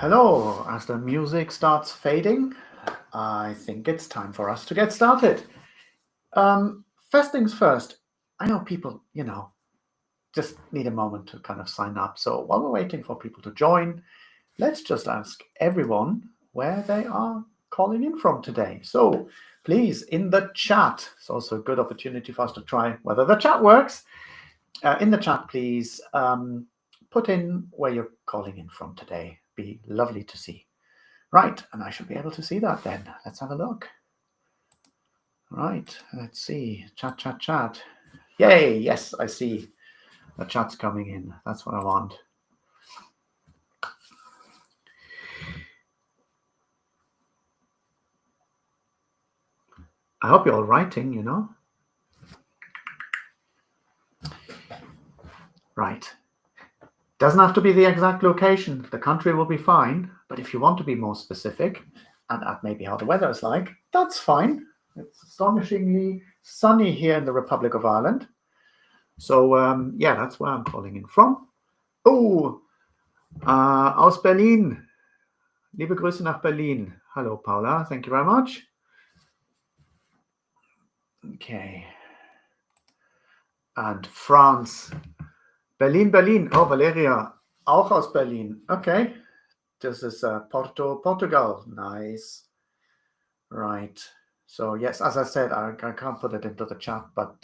Hello, as the music starts fading, I think it's time for us to get started. First things first, I know people, just need a moment to kind of sign up. So while we're waiting for people to join, let's just ask everyone where they are calling in from today. So please, in the chat, it's also a good opportunity for us to try whether the chat works. In the chat, please put in where you're calling in from today. Be lovely to see. Right, and I should be able to see that then. Let's have a look. Right, let's see. Chat. Yay, yes, I see. The chat's coming in. That's what I want. I hope you're all writing, Right. Doesn't have to be the exact location. The country will be fine. But if you want to be more specific and add maybe how the weather is like, that's fine. It's astonishingly sunny here in the Republic of Ireland. So, yeah, that's where I'm calling in from. Oh, aus Berlin. Liebe Grüße nach Berlin. Hello, Paula. Thank you very much. Okay. And France. Berlin. Oh, Valeria. Auch aus Berlin. Okay. This is Portugal. Nice. Right. So, yes, as I said, I can't put it into the chat, but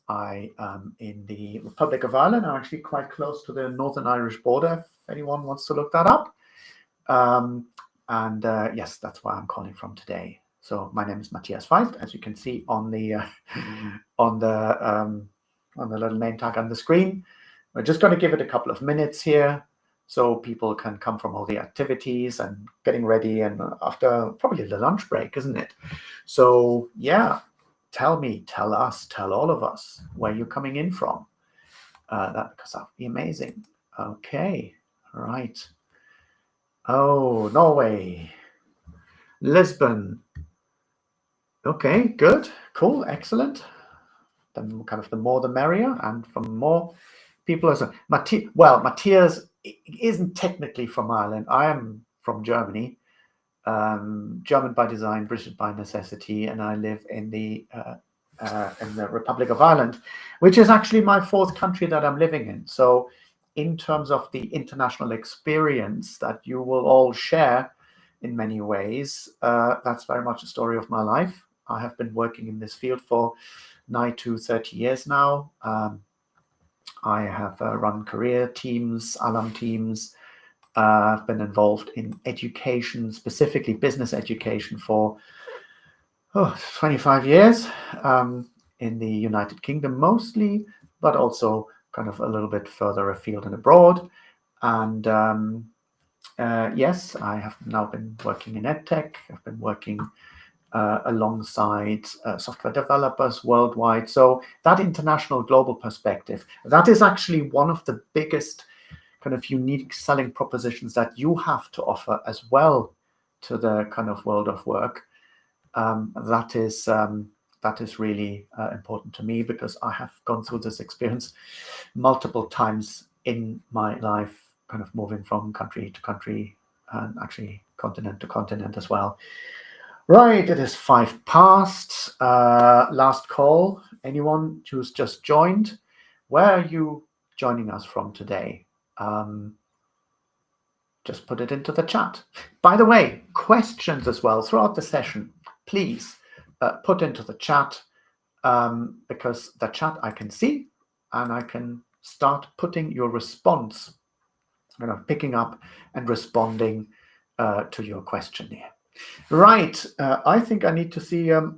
I am in the Republic of Ireland. I'm actually quite close to the Northern Irish border, if anyone wants to look that up. Yes, that's where I'm calling from today. So my name is Matthias Feist, as you can see on the little name tag on the screen. We're just going to give it a couple of minutes here, so people can come from all the activities and getting ready, and after probably the lunch break, isn't it? So yeah, tell us, tell all of us where you're coming in from. Because that would be amazing. Okay, right. Oh, Norway, Lisbon. Okay, good, cool, excellent. The more the merrier, and from more people as Matthias isn't technically from Ireland. I am from Germany, German by design, British by necessity, and I live in the Republic of Ireland, which is actually my fourth country that I'm living in. So in terms of the international experience that you will all share in many ways, that's very much a story of my life. I have been working in this field for nigh to 30 years now. I have run career teams, alum teams. I've been involved in education, specifically business education, for 25 years in the United Kingdom mostly, but also kind of a little bit further afield and abroad. And yes, I have now been working in EdTech. I've been working alongside software developers worldwide. So that international global perspective, that is actually one of the biggest kind of unique selling propositions that you have to offer as well to the kind of world of work. That is really important to me, because I have gone through this experience multiple times in my life, kind of moving from country to country and actually continent to continent as well. Right, it is 5 past. Last call. Anyone who's just joined, where are you joining us from today? Just put it into the chat. By the way, questions as well throughout the session, please put into the chat, because the chat I can see, and I can start putting your response, picking up and responding to your question here. Right, I think I need to see I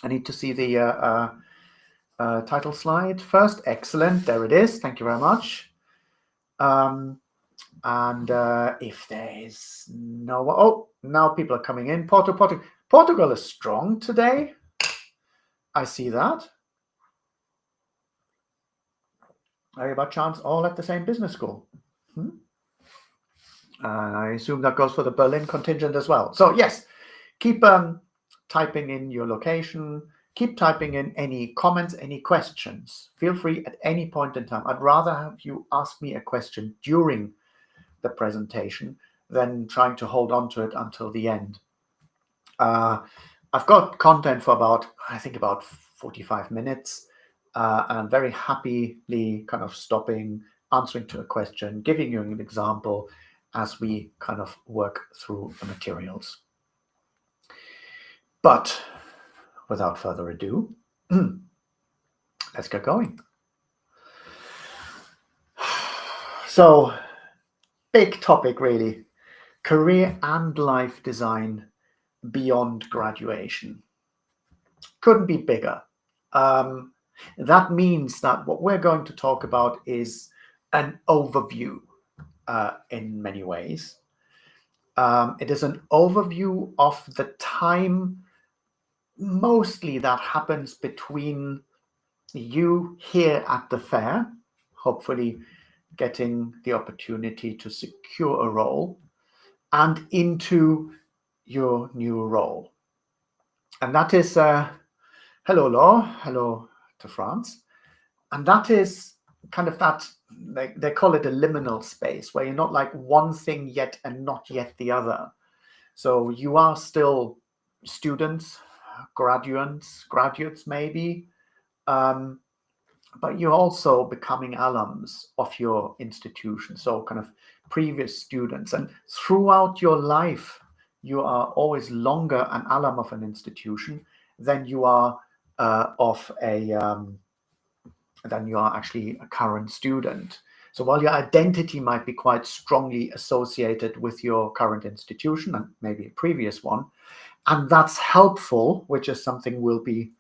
need to see the title slide first. Excellent, there it is. Thank you very much. And if there is now people are coming in. Portugal is strong today. I see that. Are you by chance all at the same business school? I assume that goes for the Berlin contingent as well. So yes, keep typing in your location. Keep typing in any comments, any questions. Feel free at any point in time. I'd rather have you ask me a question during the presentation than trying to hold on to it until the end. I've got content for about 45 minutes, and I'm very happily kind of stopping, answering to a question, giving you an example as we kind of work through the materials. But without further ado, let's get going. So, big topic really, career and life design beyond graduation. Couldn't be bigger. That means that what we're going to talk about is an overview in many ways. It is an overview of the time mostly that happens between you here at the fair, hopefully getting the opportunity to secure a role, and into your new role. And that is, hello Law, hello to France. And that is kind of that, they call it a liminal space, where you're not like one thing yet and not yet the other. So you are still students, graduates maybe, but you're also becoming alums of your institution, so kind of previous students. And throughout your life, you are always longer an alum of an institution than you are than you are actually a current student. So while your identity might be quite strongly associated with your current institution and maybe a previous one, and that's helpful, which is something we'll be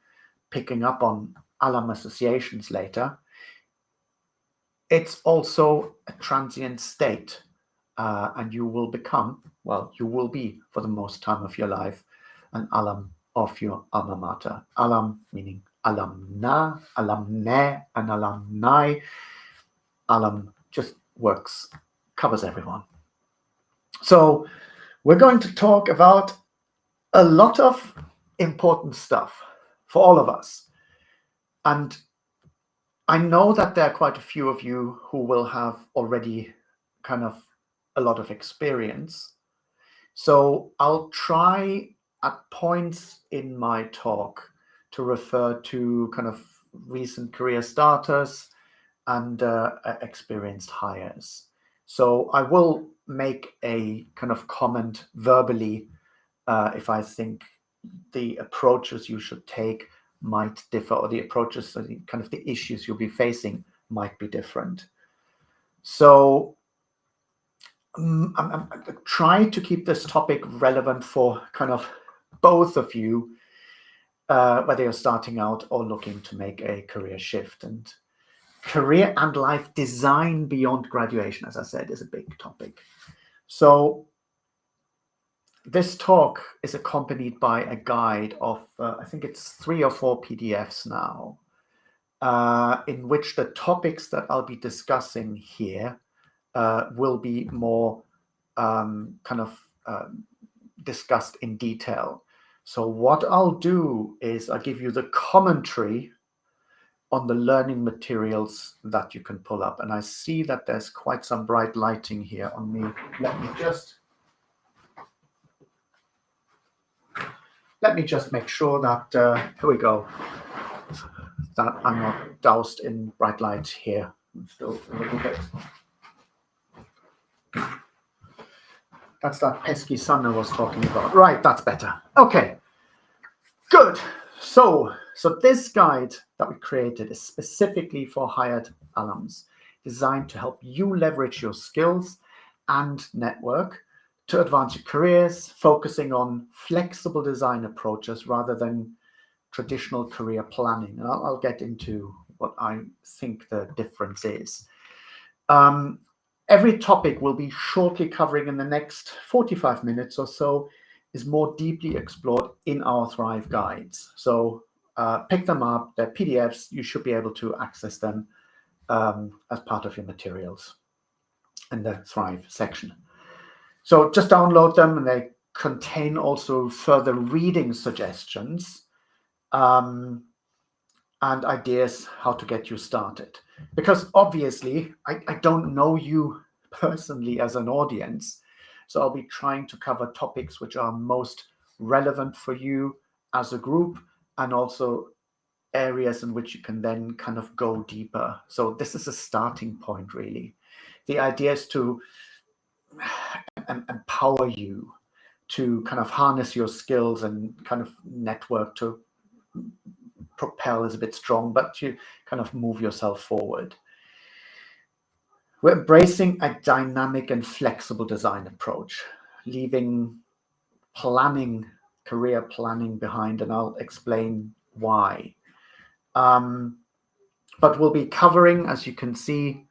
picking up on alum associations later, it's also a transient state, and you will become, well, you will be for the most time of your life, an alum of your alma mater. Alum meaning alumna, alumnae, and alumni. Alum just works, covers everyone. So we're going to talk about a lot of important stuff for all of us. And I know that there are quite a few of you who will have already kind of a lot of experience. So I'll try at points in my talk to refer to kind of recent career starters and experienced hires. So I will make a kind of comment verbally if I think the approaches you should take might differ, or the approaches, kind of the issues you'll be facing might be different. So I'm trying to keep this topic relevant for kind of both of you, whether you're starting out or looking to make a career shift. And career and life design beyond graduation, as I said, is a big topic. So this talk is accompanied by a guide of, I think it's 3 or 4 PDFs now, in which the topics that I'll be discussing here will be more kind of discussed in detail. So what I'll do is I'll give you the commentary on the learning materials that you can pull up. And I see that there's quite some bright lighting here on me. Let me just make sure that, here we go, that I'm not doused in bright light here. I'm still a little bit. That's that pesky sun I was talking about. Right, that's better. Okay, good. So this guide that we created is specifically for hired alums, designed to help you leverage your skills and network to advance your careers, focusing on flexible design approaches rather than traditional career planning. And I'll get into what I think the difference is. Every topic we'll be shortly covering in the next 45 minutes or so is more deeply explored in our Thrive guides. So pick them up, they're PDFs, you should be able to access them as part of your materials in the Thrive section. So just download them, and they contain also further reading suggestions and ideas how to get you started. Because obviously, I don't know you personally as an audience. So I'll be trying to cover topics which are most relevant for you as a group, and also areas in which you can then kind of go deeper. So this is a starting point, really. The idea is to empower you to kind of harness your skills and kind of network to propel is a bit strong, but to kind of move yourself forward. We're embracing a dynamic and flexible design approach, leaving planning, career planning behind, and I'll explain why. But we'll be covering, as you can see,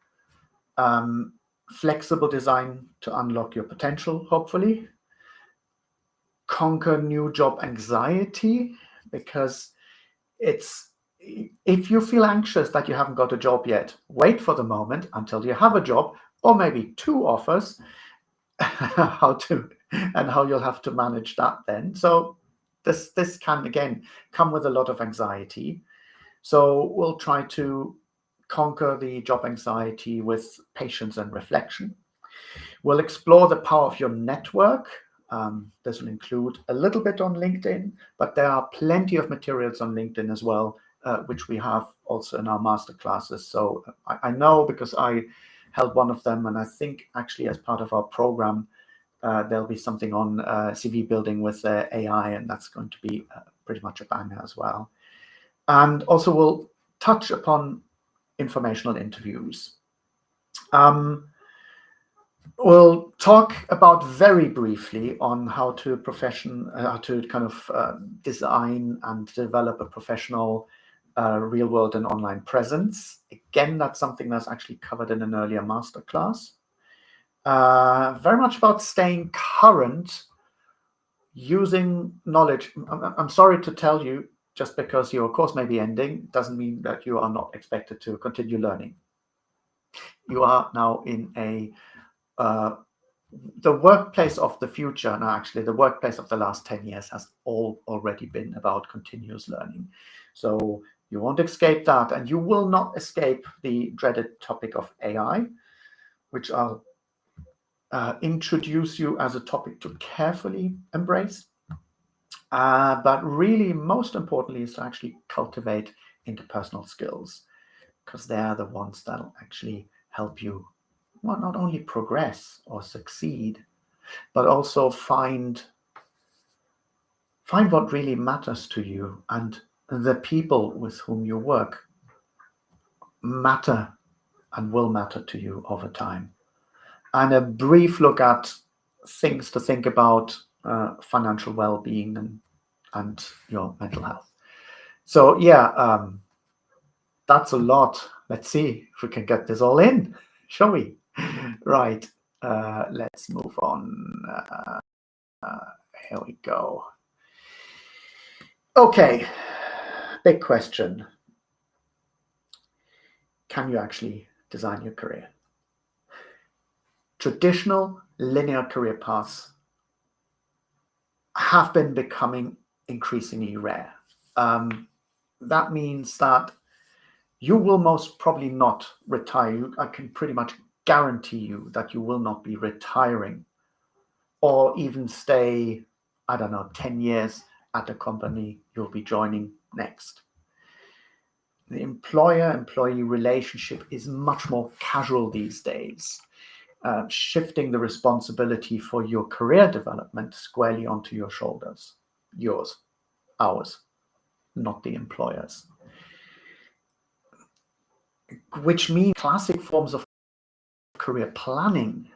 flexible design to unlock your potential, hopefully. Conquer new job anxiety, because if you feel anxious that you haven't got a job yet, wait for the moment until you have a job, or maybe 2 offers, how you'll have to manage that then. So this can, again, come with a lot of anxiety. So we'll try to conquer the job anxiety with patience and reflection. We'll explore the power of your network. This will include a little bit on LinkedIn, but there are plenty of materials on LinkedIn as well, which we have also in our master classes. So I know, because I held one of them, and I think actually as part of our program, there'll be something on CV building with AI, and that's going to be pretty much a banger as well. And also we'll touch upon informational interviews. We'll talk about very briefly on how to kind of design and develop a professional real world and online presence. Again, that's something that's actually covered in an earlier masterclass. Very much about staying current, using knowledge. I'm sorry to tell you, just because your course may be ending doesn't mean that you are not expected to continue learning. You are now in the workplace of the future. Now, actually, the workplace of the last 10 years has already been about continuous learning. So you won't escape that, and you will not escape the dreaded topic of AI, which I'll introduce you as a topic to carefully embrace. But really, most importantly, is to actually cultivate interpersonal skills, because they are the ones that'll actually help you, well, not only progress or succeed, but also find what really matters to you, and the people with whom you work matter and will matter to you over time. And a brief look at things to think about, financial well-being and your mental health. So yeah, that's a lot. Let's see if we can get this all in, shall we? Right, let's move on. Here we go. Okay, big question. Can you actually design your career? Traditional linear career paths have been becoming increasingly rare. That means that you will most probably not retire. I can pretty much guarantee you that you will not be retiring, or even stay, I don't know, 10 years at a company you'll be joining next. The employer-employee relationship is much more casual these days, shifting the responsibility for your career development squarely onto your shoulders. Yours, ours, not the employers. Which means classic forms of career planning,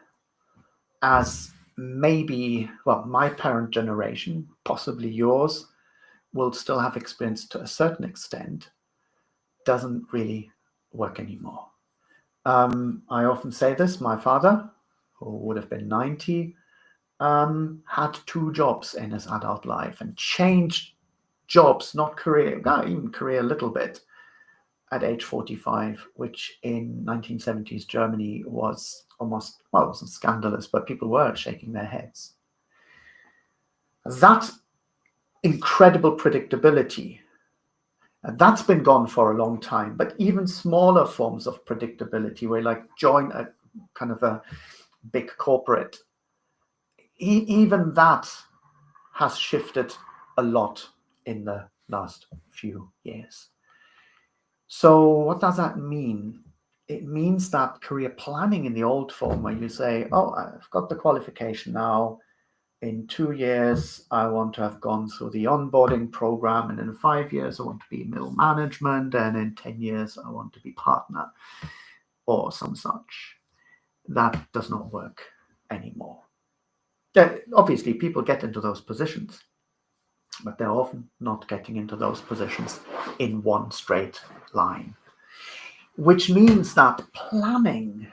as maybe, well, my parent generation, possibly yours, will still have experienced to a certain extent, doesn't really work anymore. I often say this, my father, who would have been 90, had 2 jobs in his adult life, and changed jobs, not career, even career a little bit, at age 45, which in 1970s Germany was almost, well, it wasn't scandalous, but people were shaking their heads. That incredible predictability, that's been gone for a long time. But even smaller forms of predictability, where like join a kind of a big corporate, even that has shifted a lot in the last few years. So what does that mean? It means that career planning in the old form, where you say, oh, I've got the qualification now, in 2 years, I want to have gone through the onboarding program, and in 5 years, I want to be middle management, and in 10 years, I want to be partner, or some such. That does not work anymore. Obviously, people get into those positions, but they're often not getting into those positions in one straight line, which means that planning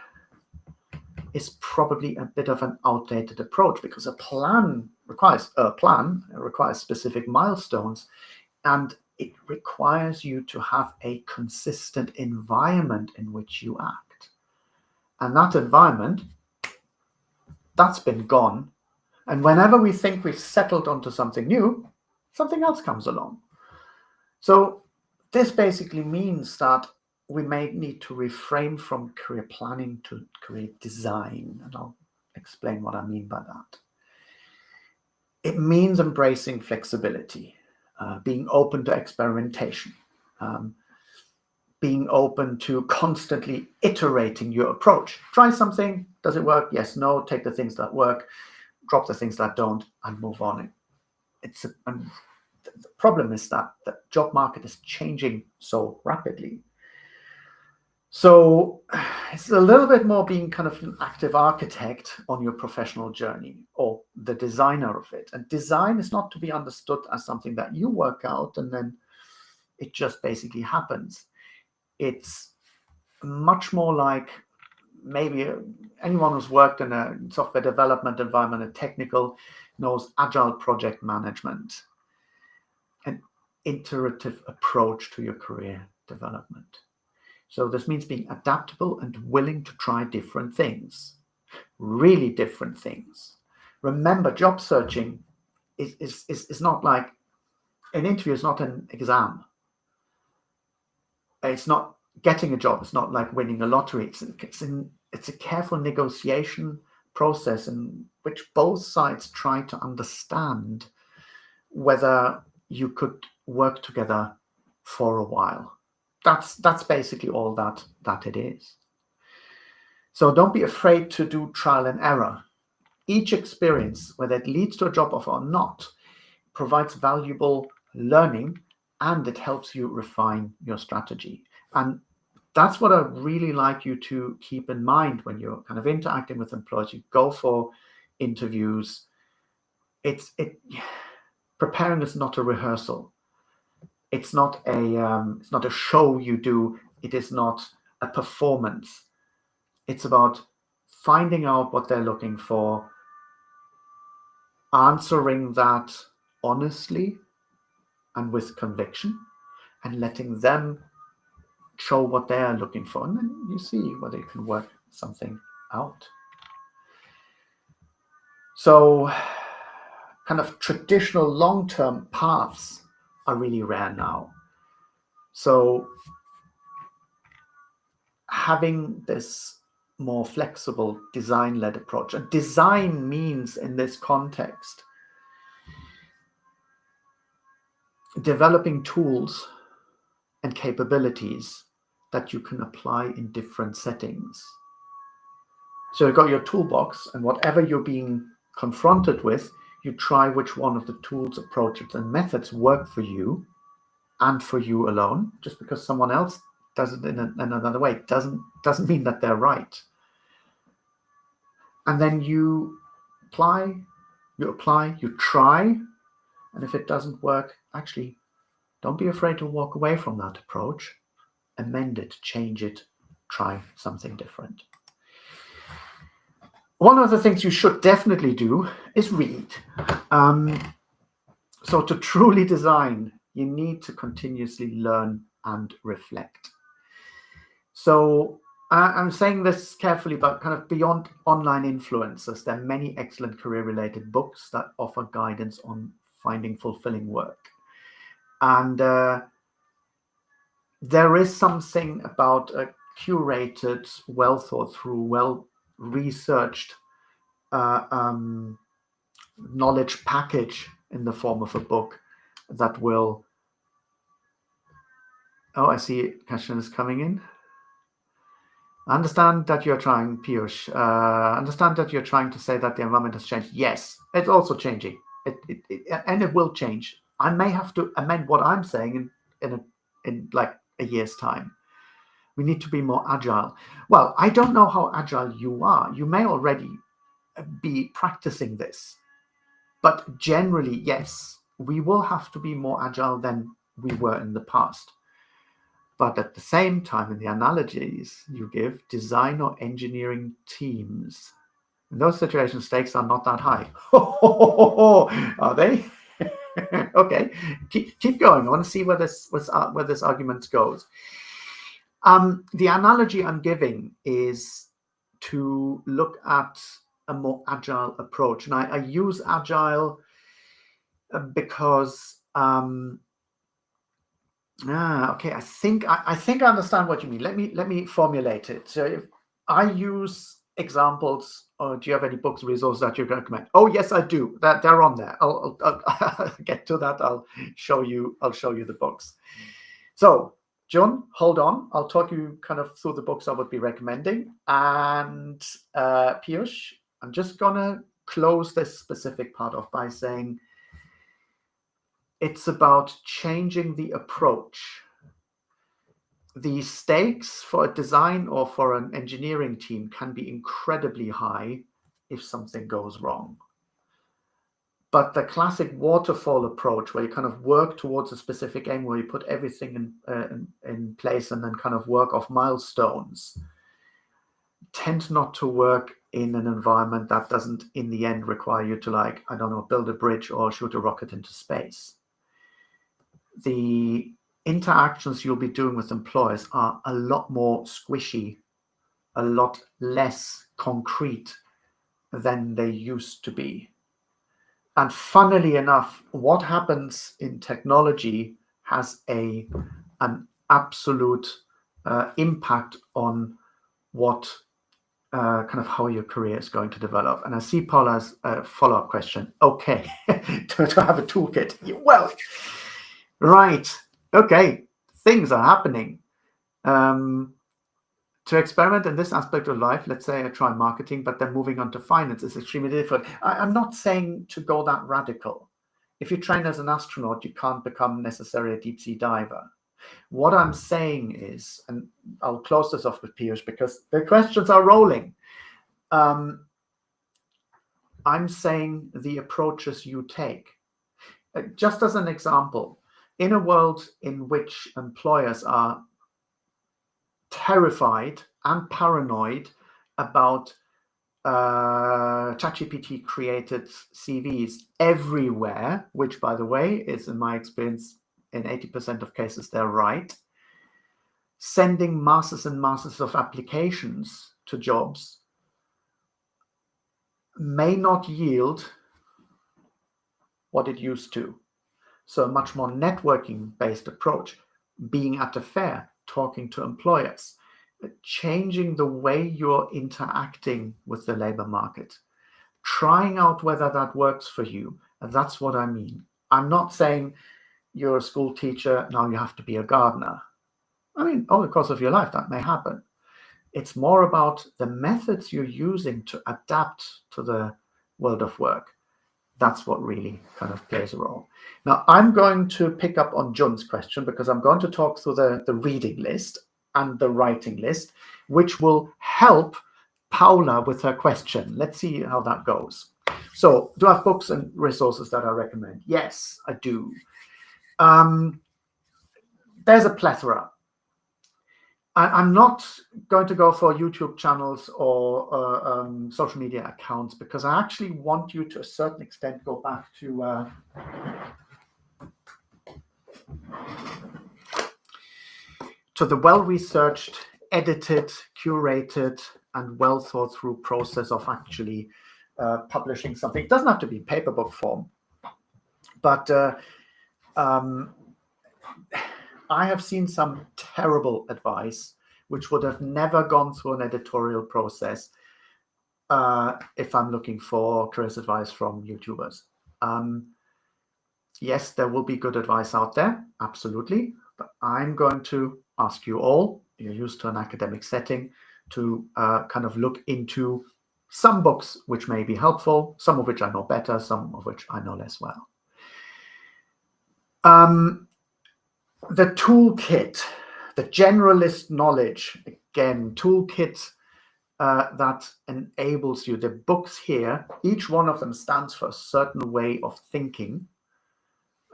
is probably a bit of an outdated approach, because a plan requires specific milestones, and it requires you to have a consistent environment in which you act. And that environment, that's been gone. And whenever we think we've settled onto something new, something else comes along. So this basically means that we may need to reframe from career planning to career design, and I'll explain what I mean by that. It means embracing flexibility, being open to experimentation, being open to constantly iterating your approach. Try something, does it work? Yes, no, take the things that work, drop the things that don't, and move on. The problem is that the job market is changing so rapidly. So it's a little bit more being kind of an active architect on your professional journey, or the designer of it. And design is not to be understood as something that you work out and then it just basically happens. It's much more like, maybe anyone who's worked in a software development environment, a technical, knows agile project management, an iterative approach to your career development. So this means being adaptable and willing to try different things, really different things. Remember, job searching is not like an interview, is not an exam. It's not getting a job. It's not like winning a lottery. It's a careful negotiation process in which both sides try to understand whether you could work together for a while. That's basically all that it is. So don't be afraid to do trial and error. Each experience, whether it leads to a job offer or not, provides valuable learning, and it helps you refine your strategy. And that's what I really like you to keep in mind when you're kind of interacting with employers. You go for interviews. Preparing is not a rehearsal. It's not a show you do. It is not a performance. It's about finding out what they're looking for, answering that honestly and with conviction, and letting them show what they're looking for. And then you see whether you can work something out. So kind of traditional long-term paths are really rare now. So having this more flexible design-led approach, and design means in this context developing tools and capabilities that you can apply in different settings. So you've got your toolbox, and whatever you're being confronted with, you try which one of the tools, approaches, and methods work for you and for you alone. Just because someone else does it in another way doesn't mean that they're right. And then you apply, you try, and if it doesn't work, actually, don't be afraid to walk away from that approach, amend it, change it, try something different. One of the things you should definitely do is read. So to truly design, you need to continuously learn and reflect. So I'm saying this carefully, but kind of beyond online influencers, there are many excellent career-related books that offer guidance on finding fulfilling work. And there is something about a curated, well thought through, well researched knowledge package in the form of a book that will. Oh, I see a question is coming in. I understand that you're trying, Piyush. Understand that you're trying to say that the environment has changed. Yes, it's also changing. And it will change. I may have to amend what I'm saying in like a year's time. We need to be more agile. Well, I don't know how agile you are. You may already be practicing this, but generally, yes, we will have to be more agile than we were in the past. But at the same time, in the analogies you give, design or engineering teams, in those situations, stakes are not that high. Are they? Okay, keep going. I want to see where this argument goes. The analogy I'm giving is to look at a more agile approach, and I use agile because okay. I think I understand what you mean. Let me formulate it. So if I use examples, or do you have any books, resources that you recommend? Oh yes, I do. That they're on there. I'll get to that. I'll show you the books. So John, hold on. I'll talk you kind of through the books I would be recommending. And Piyush, I'm just gonna close this specific part off by saying it's about changing the approach. The stakes for a design or for an engineering team can be incredibly high if something goes wrong. But the classic waterfall approach, where you kind of work towards a specific aim, where you put everything in place and then kind of work off milestones, tend not to work in an environment that doesn't, in the end, require you to, like, I don't know, build a bridge or shoot a rocket into space. The interactions you'll be doing with employers are a lot more squishy, a lot less concrete than they used to be. And funnily enough, what happens in technology has an absolute impact on what kind of how your career is going to develop. And I see Paula's follow-up question. Okay, to have a toolkit. Well, right. Okay, things are happening. To experiment in this aspect of life, let's say I try marketing, but then moving on to finance is extremely difficult. I'm not saying to go that radical. If you train as an astronaut, you can't become necessarily a deep sea diver. What I'm saying is, and I'll close this off with Piyush because the questions are rolling. I'm saying the approaches you take. Just as an example, in a world in which employers are terrified and paranoid about ChatGPT created CVs everywhere, which, by the way, is, in my experience, in 80% of cases, they're right. Sending masses and masses of applications to jobs may not yield what it used to. So a much more networking-based approach, being at a fair, talking to employers, changing the way you're interacting with the labor market, trying out whether that works for you. And that's what I mean. I'm not saying you're a school teacher, now you have to be a gardener. I mean, over the course of your life, that may happen. It's more about the methods you're using to adapt to the world of work. That's what really kind of plays a role. Now, I'm going to pick up on John's question because I'm going to talk through the reading list and the writing list, which will help Paula with her question. Let's see how that goes. So, do I have books and resources that I recommend? Yes, I do. There's a plethora. I'm not going to go for YouTube channels or social media accounts because I actually want you to a certain extent go back to the well-researched, edited, curated, and well-thought-through process of actually publishing something. It doesn't have to be paper book form, but I have seen some terrible advice which would have never gone through an editorial process if I'm looking for careers advice from YouTubers. Yes, there will be good advice out there, absolutely. But I'm going to ask you all, you're used to an academic setting, to kind of look into some books which may be helpful, some of which I know better, some of which I know less well. The toolkit, the generalist knowledge, again, toolkit that enables you. The books here, each one of them stands for a certain way of thinking,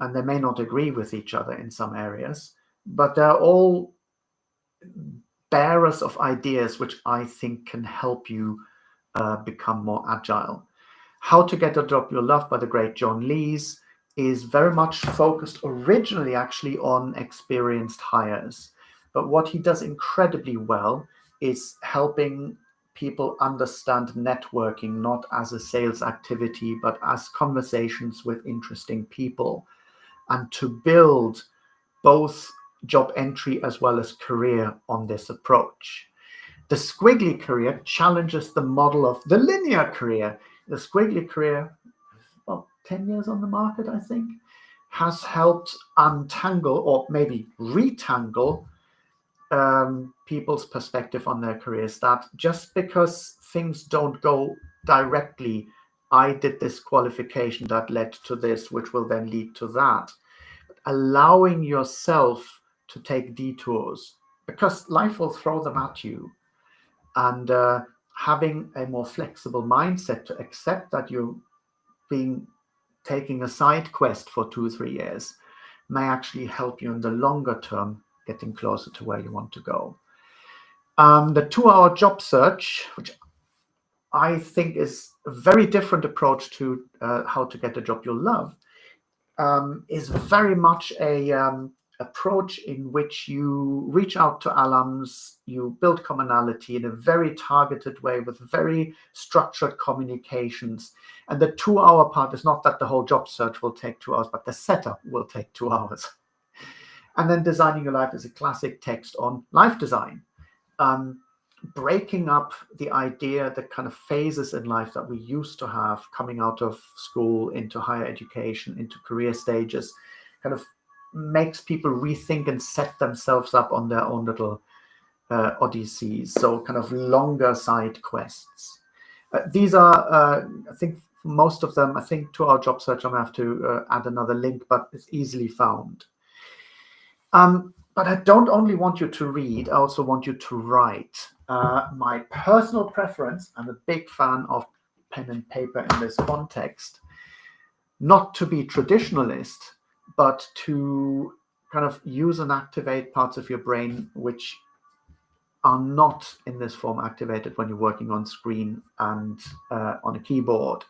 and they may not agree with each other in some areas, but they're all bearers of ideas which I think can help you become more agile. How to Get a Job You Love by the great John Lees is very much focused originally actually on experienced hires. But what he does incredibly well is helping people understand networking, not as a sales activity, but as conversations with interesting people, and to build both job entry as well as career on this approach. The squiggly career challenges the model of the linear career. The squiggly career, well, 10 years on the market, I think, has helped untangle or maybe retangle people's perspective on their careers, that just because things don't go directly, I did this qualification that led to this, which will then lead to that. Allowing yourself to take detours, because life will throw them at you, and having a more flexible mindset to accept that you're taking a side quest for 2-3 years may actually help you in the longer term getting closer to where you want to go. The 2-hour job search, which I think is a very different approach to how to get a job you love, is very much a approach in which you reach out to alums, you build commonality in a very targeted way with very structured communications. And the 2-hour part is not that the whole job search will take 2 hours, but the setup will take 2 hours. And then Designing Your Life is a classic text on life design. Breaking up the idea, the kind of phases in life that we used to have coming out of school into higher education, into career stages, kind of makes people rethink and set themselves up on their own little odysseys. So kind of longer side quests. These are, I think, most of them, I think, to our job search, I'm going to have to add another link, but it's easily found. But I don't only want you to read, I also want you to write. My personal preference, I'm a big fan of pen and paper in this context, not to be traditionalist, but to kind of use and activate parts of your brain which are not in this form activated when you're working on screen and on a keyboard.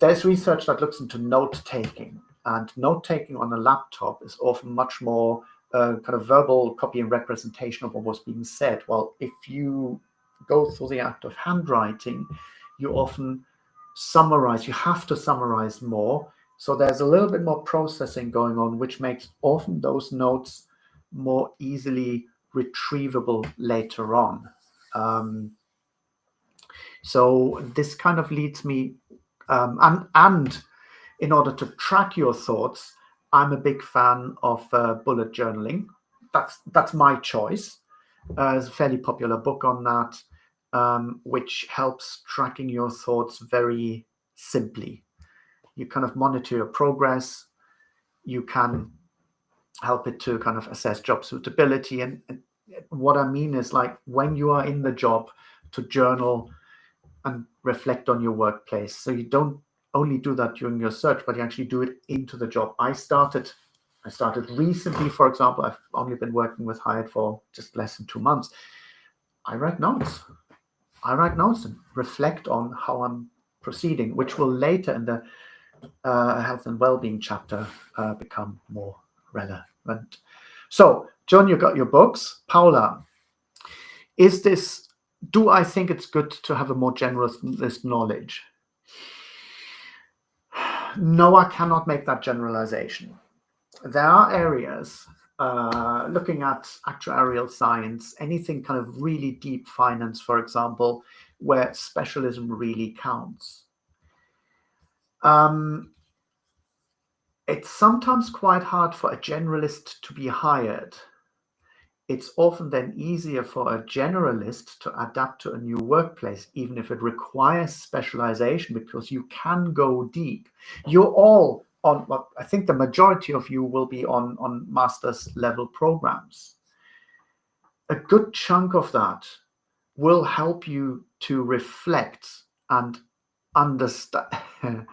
There's research that looks into note-taking, and note-taking on a laptop is often much more kind of verbal copy and representation of what was being said. Well, if you go through the act of handwriting, you often summarize, you have to summarize more. So there's a little bit more processing going on, which makes often those notes more easily retrievable later on. So this kind of leads me, and in order to track your thoughts, I'm a big fan of bullet journaling. That's my choice. There's a fairly popular book on that, which helps tracking your thoughts very simply. You kind of monitor your progress. You can help it to kind of assess job suitability. And what I mean is, like, when you are in the job, to journal and reflect on your workplace. So you don't only do that during your search, but you actually do it into the job. I started recently, for example. I've only been working with Hired for just less than 2 months. I write notes and reflect on how I'm proceeding, which will later in the health and well-being chapter become more relevant. So, John, you got your books. Paula, do I think it's good to have a more generalist knowledge? No, I cannot make that generalization. There are areas, looking at actuarial science, anything kind of really deep finance, for example, where specialism really counts. It's sometimes quite hard for a generalist to be hired. It's often then easier for a generalist to adapt to a new workplace, even if it requires specialization, because you can go deep. You're all on, well, I think the majority of you will be on master's level programs. A good chunk of that will help you to reflect and understand.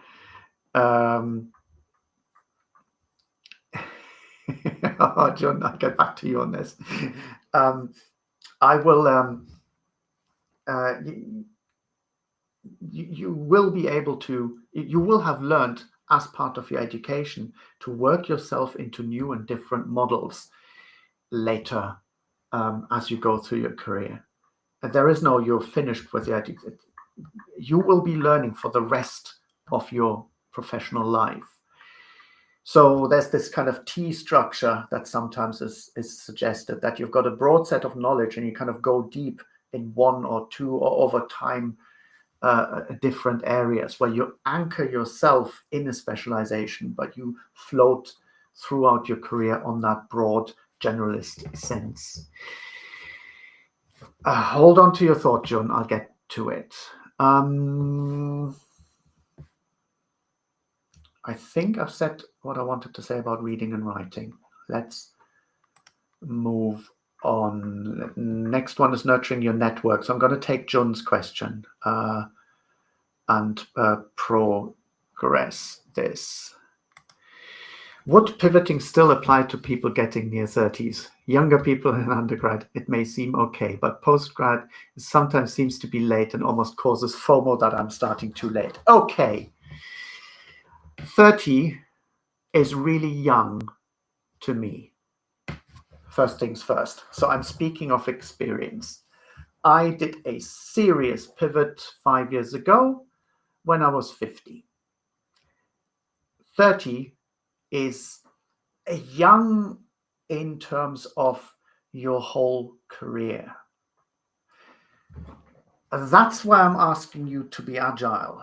Oh, John, I'll get back to you on this. I will. You will be able to. You will have learned as part of your education to work yourself into new and different models later as you go through your career. And there is no you're finished with your education. You will be learning for the rest of your professional life. So there's this kind of T structure that sometimes is suggested, that you've got a broad set of knowledge and you kind of go deep in one or two or over time different areas where you anchor yourself in a specialization, but you float throughout your career on that broad generalist sense. Hold on to your thought, John. I'll get to it. I think I've said what I wanted to say about reading and writing. Let's move on. Next one is nurturing your network. So I'm going to take John's question and progress this. Would pivoting still apply to people getting near 30s? Younger people in undergrad, it may seem okay, but postgrad sometimes seems to be late and almost causes FOMO that I'm starting too late. Okay. 30 is really young to me. First things first. So I'm speaking of experience. I did a serious pivot 5 years ago when I was 50. 30 is a young in terms of your whole career. That's why I'm asking you to be agile.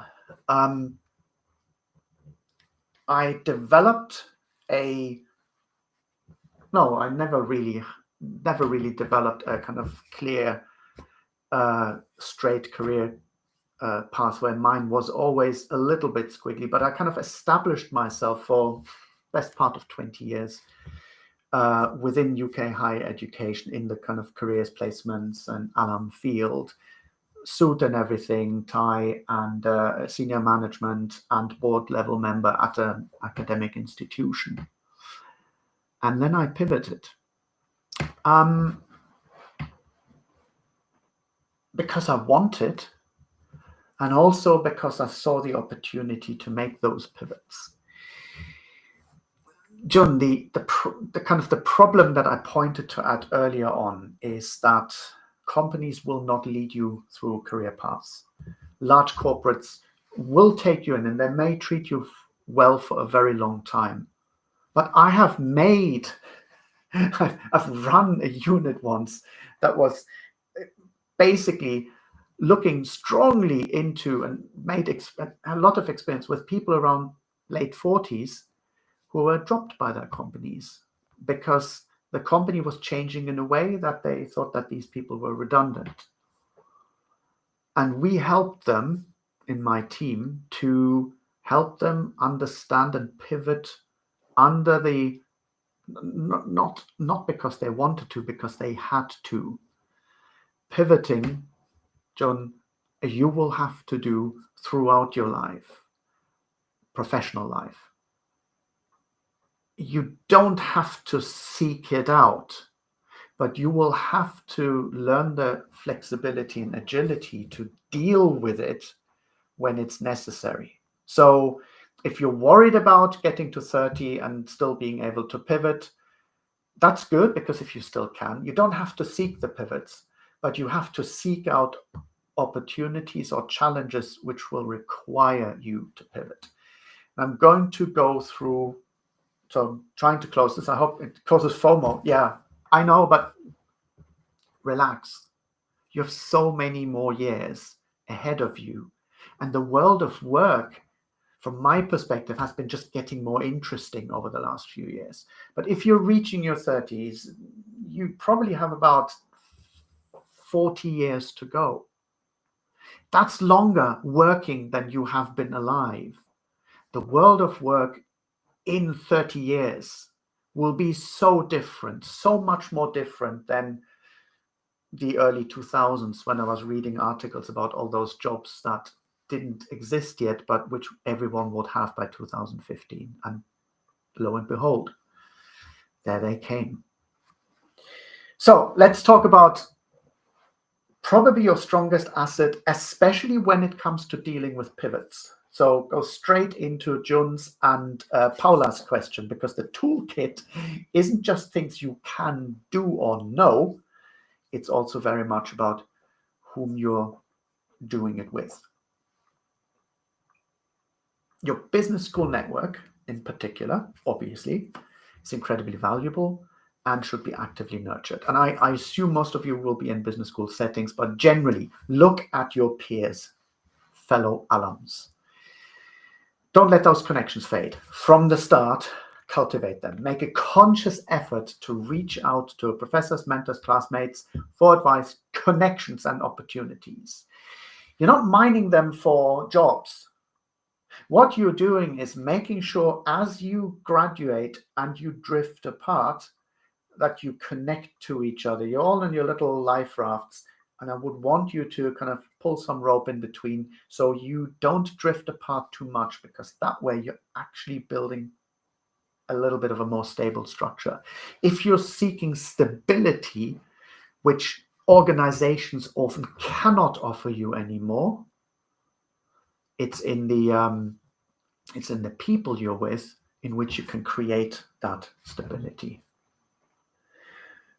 I developed I never really developed a kind of clear, straight career pathway. Mine was always a little bit squiggly, but I kind of established myself for best part of 20 years within UK higher education in the kind of careers placements and alum field, suit and everything, tie and senior management and board level member at an academic institution. And then I pivoted because I wanted, and also because I saw the opportunity to make those pivots. John, the kind of the problem that I pointed to at earlier on is that companies will not lead you through career paths. Large corporates will take you in and they may treat you well for a very long time. But I have I've run a unit once that was basically looking strongly into and made a lot of experience with people around late 40s who were dropped by their companies because the company was changing in a way that they thought that these people were redundant. And we helped them in my team to help them understand and pivot under the not because they wanted to, because they had to. Pivoting, John, you will have to do throughout your life, professional life. You don't have to seek it out, but you will have to learn the flexibility and agility to deal with it when it's necessary. So if you're worried about getting to 30 and still being able to pivot, that's good, because if you still can, you don't have to seek the pivots, but you have to seek out opportunities or challenges which will require you to pivot. I'm going to go through, so I'm trying to close this. I hope it closes FOMO. Yeah, I know, but relax. You have so many more years ahead of you. And the world of work, from my perspective, has been just getting more interesting over the last few years. But if you're reaching your 30s, you probably have about 40 years to go. That's longer working than you have been alive. The world of work in 30 years will be so different, so much more different than the early 2000s, when I was reading articles about all those jobs that didn't exist yet, but which everyone would have by 2015. And lo and behold, there they came. So let's talk about probably your strongest asset, especially when it comes to dealing with pivots. So go straight into Jun's and Paula's question, because the toolkit isn't just things you can do or know. It's also very much about whom you're doing it with. Your business school network, in particular, obviously, is incredibly valuable and should be actively nurtured. And I assume most of you will be in business school settings, but generally, look at your peers, fellow alums. Don't let those connections fade. From the start, cultivate them. Make a conscious effort to reach out to professors, mentors, classmates for advice, connections, and opportunities. You're not mining them for jobs. What you're doing is making sure as you graduate and you drift apart, that you connect to each other. You're all in your little life rafts, and I would want you to kind of pull some rope in between so you don't drift apart too much, because that way you're actually building a little bit of a more stable structure. If you're seeking stability, which organizations often cannot offer you anymore, it's in the people you're with in which you can create that stability.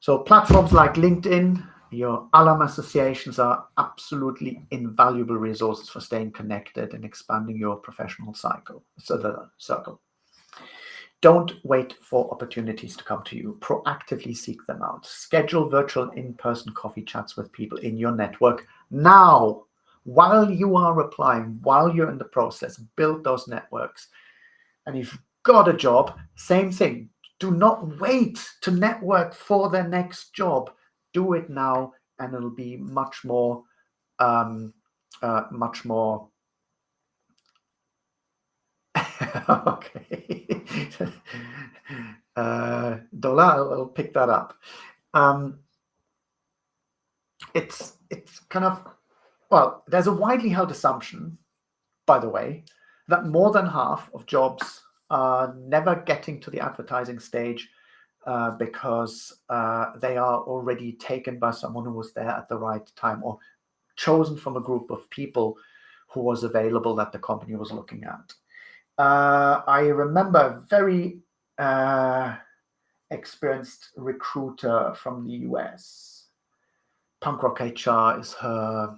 So platforms like LinkedIn, your alum associations are absolutely invaluable resources for staying connected and expanding your professional circle. Don't wait for opportunities to come to you. Proactively seek them out. Schedule virtual in-person coffee chats with people in your network now. While you are applying, while you're in the process, build those networks. And if you've got a job, same thing. Do not wait to network for the next job. Do it now, and it'll be much more. Okay. Dola, I'll pick that up. It's kind of, well, there's a widely held assumption, by the way, that more than half of jobs are never getting to the advertising stage because they are already taken by someone who was there at the right time, or chosen from a group of people who was available that the company was looking at. I remember a very experienced recruiter from the US. Punk Rock HR is her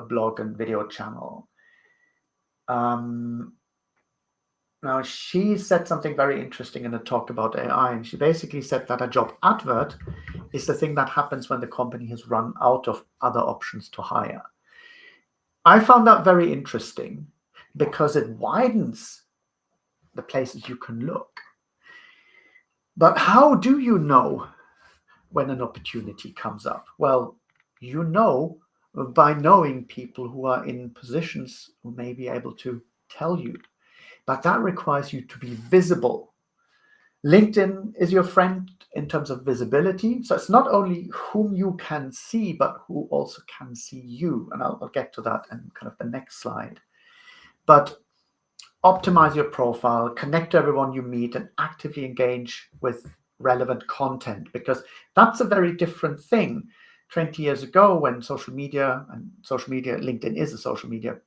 blog and video channel. Now, she said something very interesting in a talk about AI, and she basically said that a job advert is the thing that happens when the company has run out of other options to hire. I found that very interesting because it widens the places you can look. But how do you know when an opportunity comes up? Well, you know by knowing people who are in positions who may be able to tell you. But that requires you to be visible. LinkedIn is your friend in terms of visibility. So it's not only whom you can see, but who also can see you. And I'll get to that in kind of the next slide. But optimize your profile, connect to everyone you meet, and actively engage with relevant content, because that's a very different thing. 20 years ago, when social media, LinkedIn is a social media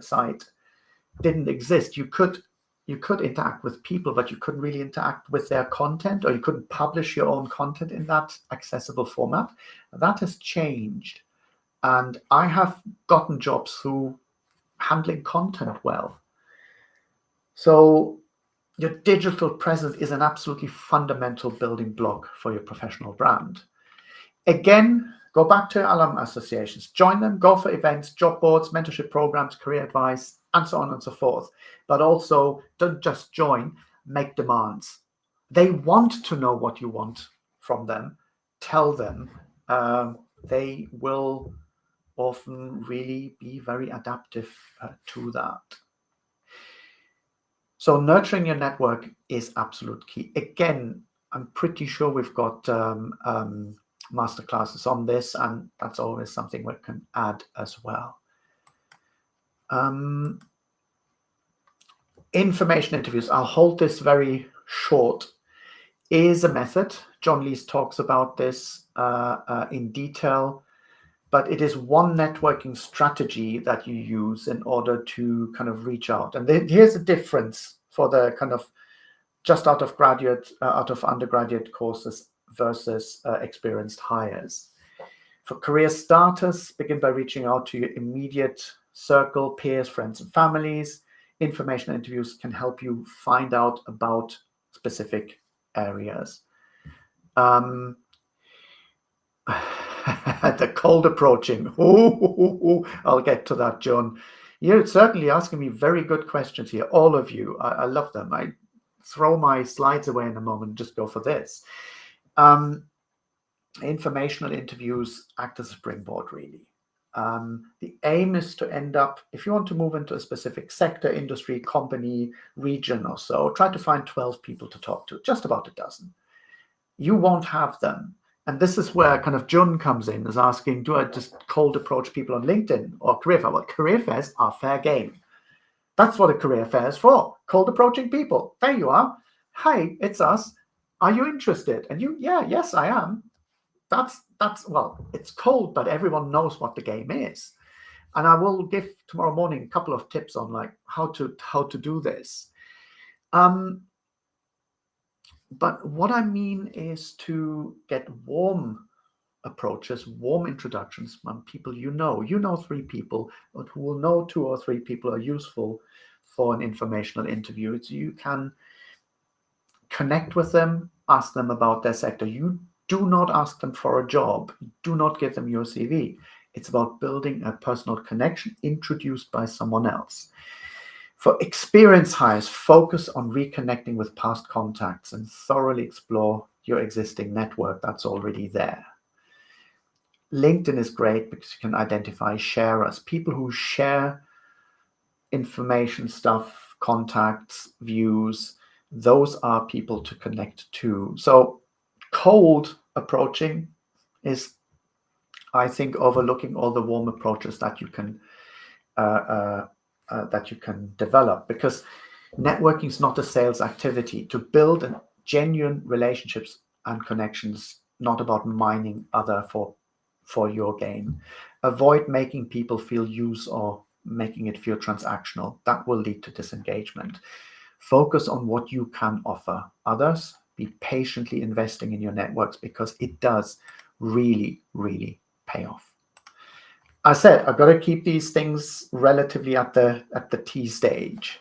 site, didn't exist, you could interact with people, but you couldn't really interact with their content, or you couldn't publish your own content in that accessible format. That has changed, and I have gotten jobs through handling content well. So your digital presence is an absolutely fundamental building block for your professional brand. Again, Go back to alumni associations, join them, go for events, job boards, mentorship programs, career advice, and so on and so forth. But also, don't just join, make demands. They want to know what you want from them. Tell them. They will often really be very adaptive to that. So nurturing your network is absolute key. Again, I'm pretty sure we've got masterclasses on this, and that's always something we can add as well. Information interviews, I'll hold this very short, is a method. John Lees talks about this in detail, but it is one networking strategy that you use in order to kind of reach out. And here's the difference for the kind of just out of undergraduate courses versus experienced hires. For career starters, begin by reaching out to your immediate circle, peers, friends, and families. Information interviews can help you find out about specific areas. The cold approaching. I'll get to that, John. You're certainly asking me very good questions here, all of you. I love them. I throw my slides away in a moment and just go for this. Informational interviews act as a springboard, really. The aim is to end up, if you want to move into a specific sector, industry, company, region or so, try to find 12 people to talk to, just about a dozen. You won't have them. And this is where kind of Jun comes in, is asking, do I just cold approach people on LinkedIn or career fair? Well, career fairs are fair game. That's what a career fair is for, cold approaching people. There you are. Hi, it's us. Are you interested? And you, yeah, yes, I am. That's well, it's cold, but everyone knows what the game is. And I will give tomorrow morning a couple of tips on like how to do this. But what I mean is to get warm approaches, warm introductions from people you know 3 people, but who will know 2 or 3 people are useful for an informational interview. So you can connect with them, ask them about their sector. You do not ask them for a job. Do not give them your CV. It's about building a personal connection introduced by someone else. For experienced hires, focus on reconnecting with past contacts and thoroughly explore your existing network that's already there. LinkedIn is great because you can identify sharers, people who share information, stuff, contacts, views. Those are people to connect to. So cold approaching is, I think, overlooking all the warm approaches that you can develop, because networking is not a sales activity. To build genuine relationships and connections, not about mining other for your gain. Avoid making people feel used or making it feel transactional. That will lead to disengagement. Focus on what you can offer others. Be patiently investing in your networks, because it does really, really pay off. I said I've got to keep these things relatively at the T stage.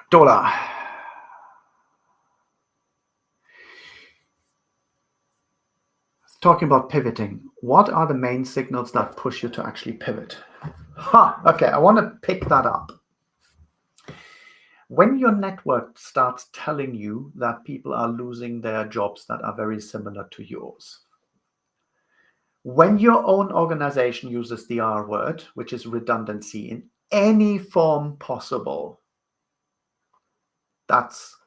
Dollar. Talking about pivoting, what are the main signals that push you to actually pivot? Okay, I want to pick that up. When your network starts telling you that people are losing their jobs that are very similar to yours. When your own organization uses the R word, which is redundancy, in any form possible, that's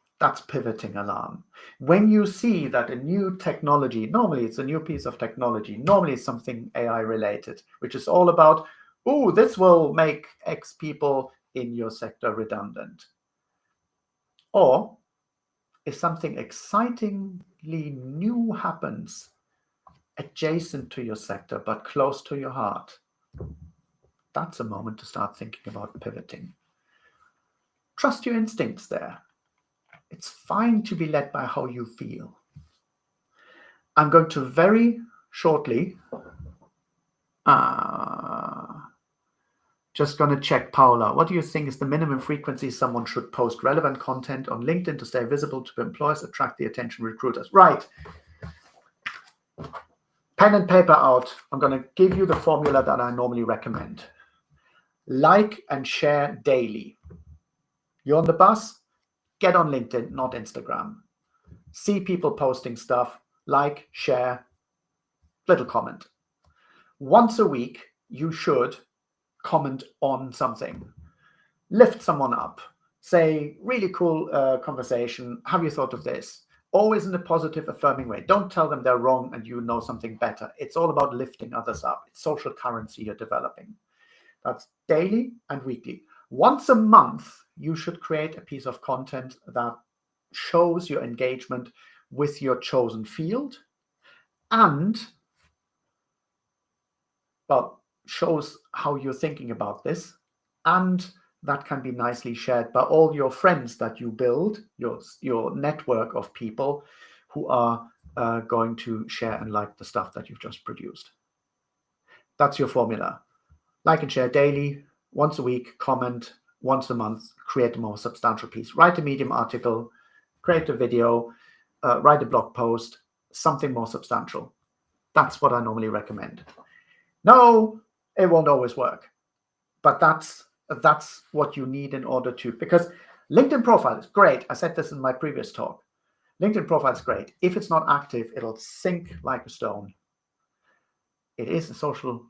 pivoting alarm. When you see that a new technology, normally it's a new piece of technology, normally it's something AI related, which is all about, oh, this will make X people in your sector redundant. Or if something excitingly new happens adjacent to your sector, but close to your heart, that's a moment to start thinking about pivoting. Trust your instincts there. It's fine to be led by how you feel. I'm going to very shortly, just going to check Paula. What do you think is the minimum frequency someone should post relevant content on LinkedIn to stay visible to employers, attract the attention of recruiters? Right. pen and paper out. I'm going to give you the formula that I normally recommend. Like and share daily. You're on the bus, get on LinkedIn, not Instagram. See people posting stuff, like, share, little comment. Once a week, you should comment on something. Lift someone up. Say, really cool conversation. Have you thought of this? Always in a positive, affirming way. Don't tell them they're wrong and you know something better. It's all about lifting others up. It's social currency you're developing. That's daily and weekly. Once a month, you should create a piece of content that shows your engagement with your chosen field and, well, shows how you're thinking about this, and that can be nicely shared by all your friends that you build, your network of people who are going to share and like the stuff that you've just produced. That's your formula. Like and share daily, once a week, comment, once a month, create a more substantial piece. Write a Medium article, create a video, write a blog post, something more substantial. That's what I normally recommend. No, it won't always work, but that's what you need in order to, because LinkedIn profile is great. I said this in my previous talk. LinkedIn profile is great. If it's not active, it'll sink like a stone. It is a social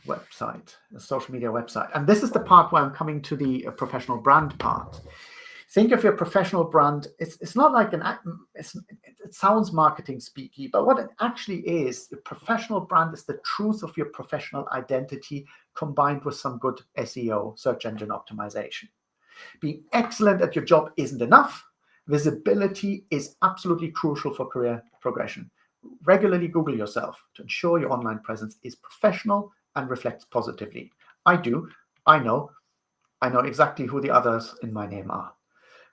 website, a social media website. And this is the part where I'm coming to the professional brand part. Think of your professional brand. It's not like it sounds marketing speaky, but what it actually is, your professional brand is the truth of your professional identity combined with some good SEO, search engine optimization. Being excellent at your job isn't enough. Visibility is absolutely crucial for career progression. Regularly Google yourself to ensure your online presence is professional and reflects positively. I do. I know exactly who the others in my name are.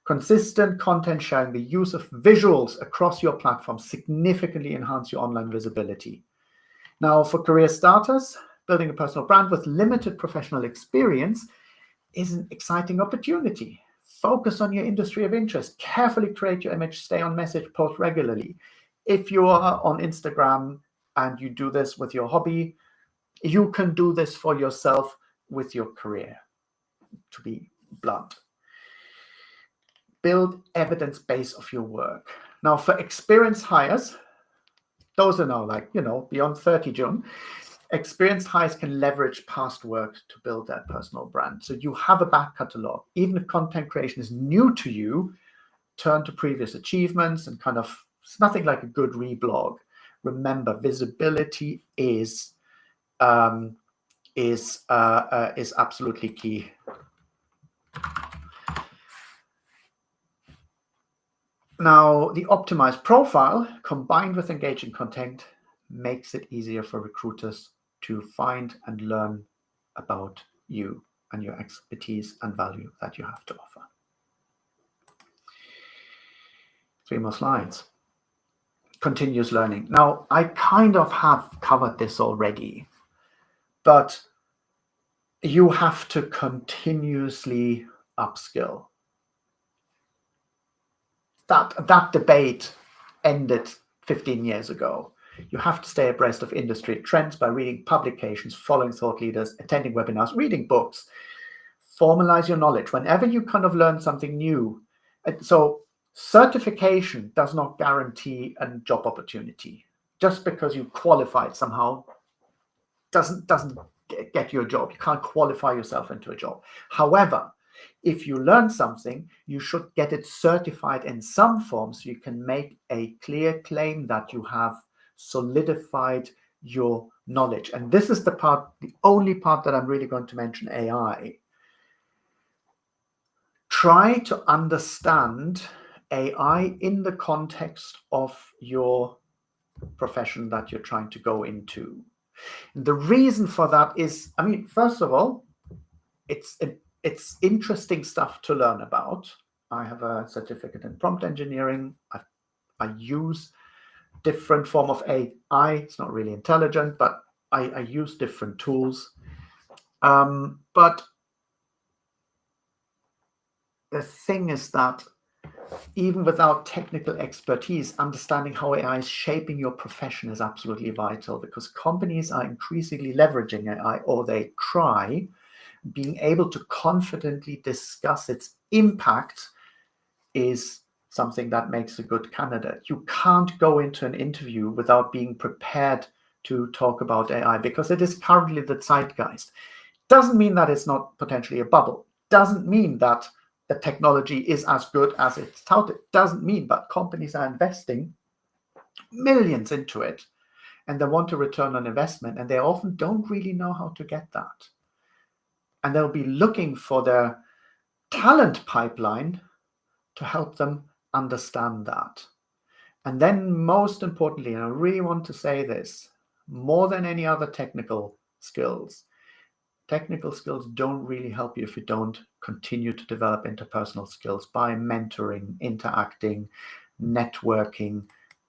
Consistent content sharing, the use of visuals across your platform significantly enhance your online visibility. Now, for career starters, building a personal brand with limited professional experience is an exciting opportunity. Focus on your industry of interest. Carefully create your image. Stay on message. Post regularly. If you are on Instagram and you do this with your hobby, you can do this for yourself with your career, to be blunt. Build evidence base of your work. Now, for experienced hires, those are now beyond 30 June, experienced hires can leverage past work to build their personal brand. So you have a back catalog. Even if content creation is new to you, turn to previous achievements and it's nothing like a good reblog. Remember, visibility is absolutely key. Now, the optimized profile combined with engaging content makes it easier for recruiters to find and learn about you and your expertise and value that you have to offer. 3 more slides. Continuous learning. Now, I kind of have covered this already, but you have to continuously upskill. That debate ended 15 years ago. You have to stay abreast of industry trends by reading publications, following thought leaders, attending webinars, reading books. Formalize your knowledge whenever you learn something new. So certification does not guarantee a job opportunity. Just because you qualified somehow doesn't get you a job. You can't qualify yourself into a job. However, if you learn something, you should get it certified in some form so you can make a clear claim that you have solidified your knowledge. And this is the only part that I'm really going to mention AI. Try to understand AI in the context of your profession that you're trying to go into. And the reason for that is, first of all, it's interesting stuff to learn about. I have a certificate in prompt engineering. I use different form of AI. It's not really intelligent, but I use different tools. But the thing is that even without technical expertise, understanding how AI is shaping your profession is absolutely vital, because companies are increasingly leveraging AI, or they try. Being able to confidently discuss its impact is something that makes a good candidate. You can't go into an interview without being prepared to talk about AI, because it is currently the zeitgeist. Doesn't mean that it's not potentially a bubble. Doesn't mean that the technology is as good as it's touted. Doesn't mean, but companies are investing millions into it, and they want a return on investment, and they often don't really know how to get that. And they'll be looking for their talent pipeline to help them understand that. And then, most importantly, and I really want to say this, more than any other technical skills don't really help you if you don't continue to develop interpersonal skills by mentoring, interacting, networking,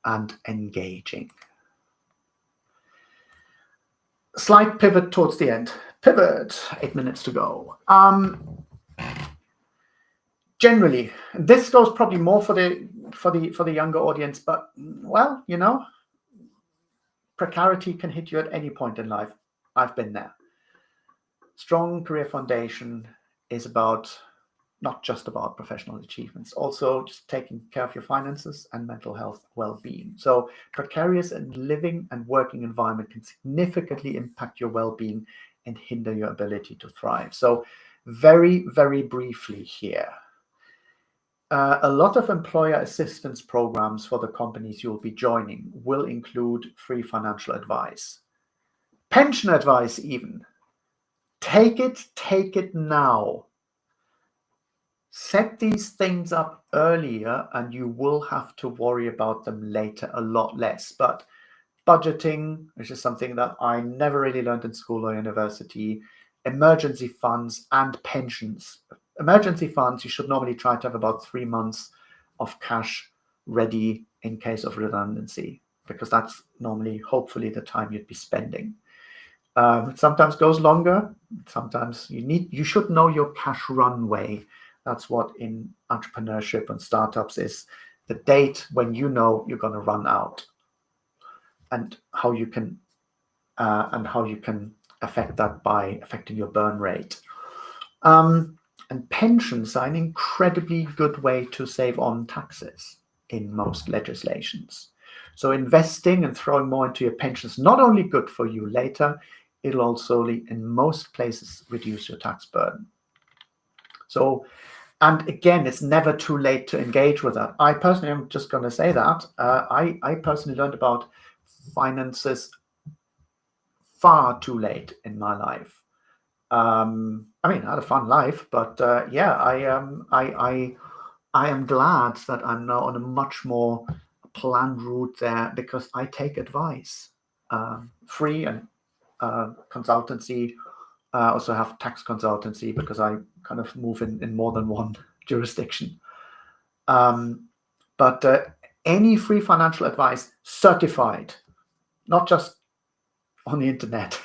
and engaging. Slight pivot towards the end. Pivot, 8 minutes to go. Generally, this goes probably more for the younger audience, but well, precarity can hit you at any point in life. I've been there. Strong career foundation is not just about professional achievements, also just taking care of your finances and mental health well-being. So precarious and living and working environment can significantly impact your well-being and hinder your ability to thrive. So very, very briefly here, a lot of employer assistance programs for the companies you'll be joining will include free financial advice, pension advice even. Take it now. Set these things up earlier and you will have to worry about them later a lot less. But budgeting, which is something that I never really learned in school or university, emergency funds and pensions. Emergency funds, you should normally try to have about 3 months of cash ready in case of redundancy, because that's normally, hopefully, the time you'd be spending. Sometimes goes longer. Sometimes you should know your cash runway. That's what in entrepreneurship and startups is the date when you know you're going to run out, and how you can affect that by affecting your burn rate. And pensions are an incredibly good way to save on taxes in most legislations. So investing and throwing more into your pension is not only good for you later, it'll also, in most places, reduce your tax burden. So, and again, it's never too late to engage with that. I personally am just going to say that. I personally learned about finances far too late in my life. I had a fun life, but I am glad that I'm now on a much more planned route there, because I take advice, free and consultancy. I also have tax consultancy because I kind of move in more than one jurisdiction. But any free financial advice, certified, not just on the internet.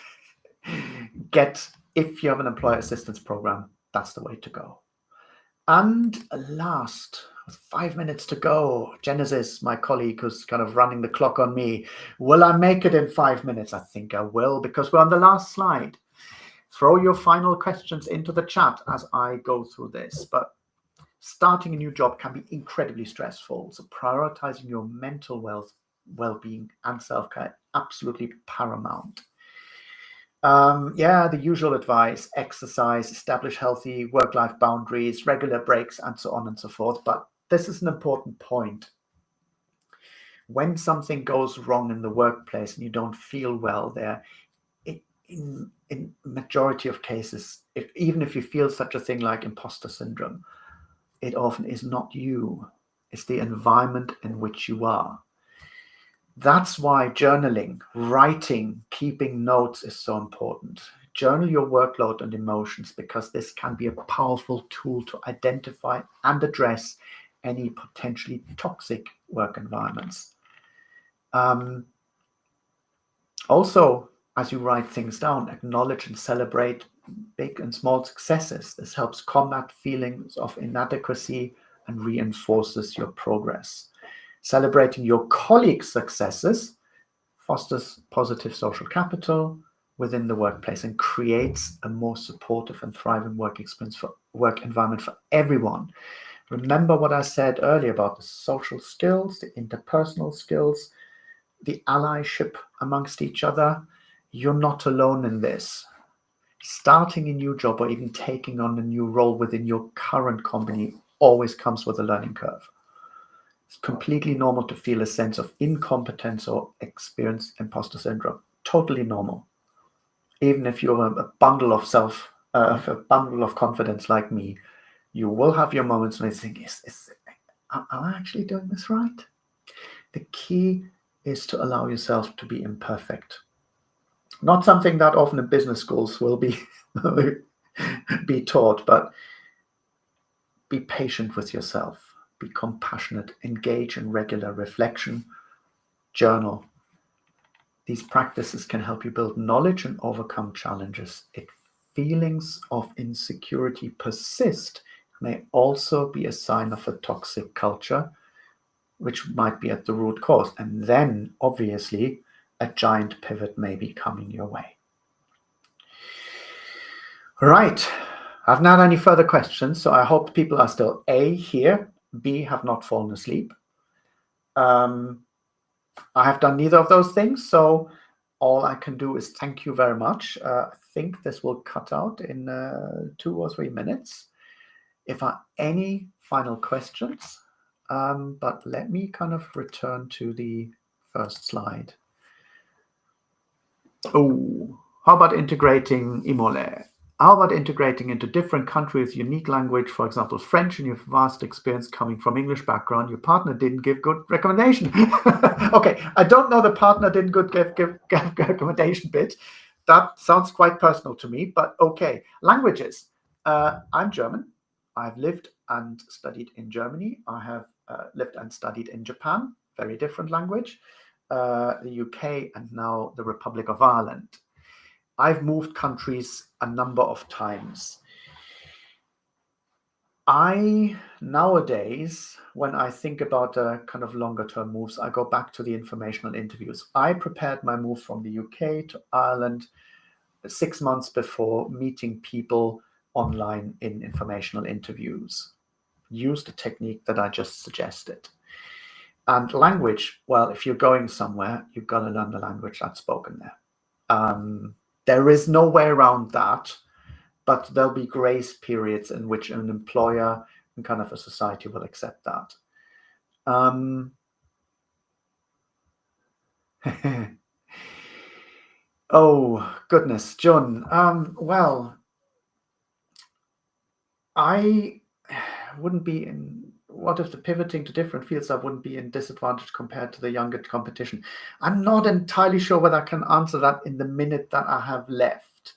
If you have an employer assistance program, that's the way to go. And last, with 5 minutes to go, Genesis, my colleague who's kind of running the clock on me, will I make it in 5 minutes? I think I will, because we're on the last slide. Throw your final questions into the chat as I go through this. But starting a new job can be incredibly stressful. So prioritizing your mental well-being and self-care, absolutely paramount. The usual advice: exercise, establish healthy work-life boundaries, regular breaks, and so on and so forth. But this is an important point. When something goes wrong in the workplace and you don't feel well there, in majority of cases, even if you feel such a thing like imposter syndrome, it often is not you. It's the environment in which you are. That's why journaling, writing, keeping notes is so important. Journal your workload and emotions, because this can be a powerful tool to identify and address any potentially toxic work environments. Also, as you write things down, acknowledge and celebrate big and small successes. This helps combat feelings of inadequacy and reinforces your progress. Celebrating your colleagues' successes fosters positive social capital within the workplace and creates a more supportive and thriving work environment for everyone. Remember what I said earlier about the social skills, the interpersonal skills, the allyship amongst each other. You're not alone in this. Starting a new job or even taking on a new role within your current company always comes with a learning curve. It's completely normal to feel a sense of incompetence or experience imposter syndrome. Totally normal. Even if you're a bundle of confidence like me, you will have your moments when you think, am I actually doing this right? The key is to allow yourself to be imperfect. Not something that often in business schools will be taught, but be patient with yourself, be compassionate, engage in regular reflection, journal. These practices can help you build knowledge and overcome challenges. If feelings of insecurity persist, may also be a sign of a toxic culture, which might be at the root cause. And then, obviously, a giant pivot may be coming your way. Right. I've not any further questions, so I hope people are still A, here, B, have not fallen asleep. I have done neither of those things, so all I can do is thank you very much. I think this will cut out in 2 or 3 minutes. If there are any final questions, but let me kind of return to the first slide. Oh, how about integrating Imole? How about integrating into different countries, unique language, for example, French, and your vast experience coming from English background? Your partner didn't give good recommendation. Okay, I don't know the partner didn't give recommendation bit. That sounds quite personal to me, but okay. Languages. I'm German. I've lived and studied in Germany. I have lived and studied in Japan, very different language, the UK, and now the Republic of Ireland. I've moved countries a number of times. Nowadays, when I think about kind of longer term moves, I go back to the informational interviews. I prepared my move from the UK to Ireland 6 months before, meeting people online in informational interviews. Use the technique that I just suggested. And language, well, if you're going somewhere, you've got to learn the language that's spoken there. There is no way around that, but there'll be grace periods in which an employer and kind of a society will accept that. Oh, goodness, John. Well, I wouldn't be in, what if the pivoting to different fields, I wouldn't be in disadvantage compared to the younger competition? I'm not entirely sure whether I can answer that in the minute that I have left.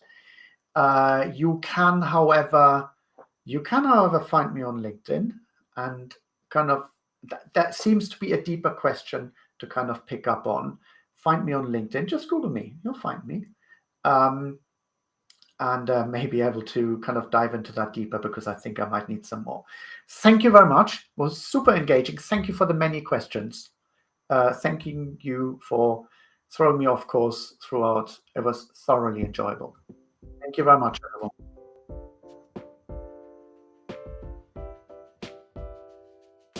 You can, however, find me on LinkedIn, and kind of that seems to be a deeper question to kind of pick up on. Find me on LinkedIn. Just Google me. You'll find me. And may be able to kind of dive into that deeper, because I think I might need some more. Thank you very much. It was super engaging. Thank you for the many questions. Thanking you for throwing me off course throughout. It was thoroughly enjoyable. Thank you very much, everyone.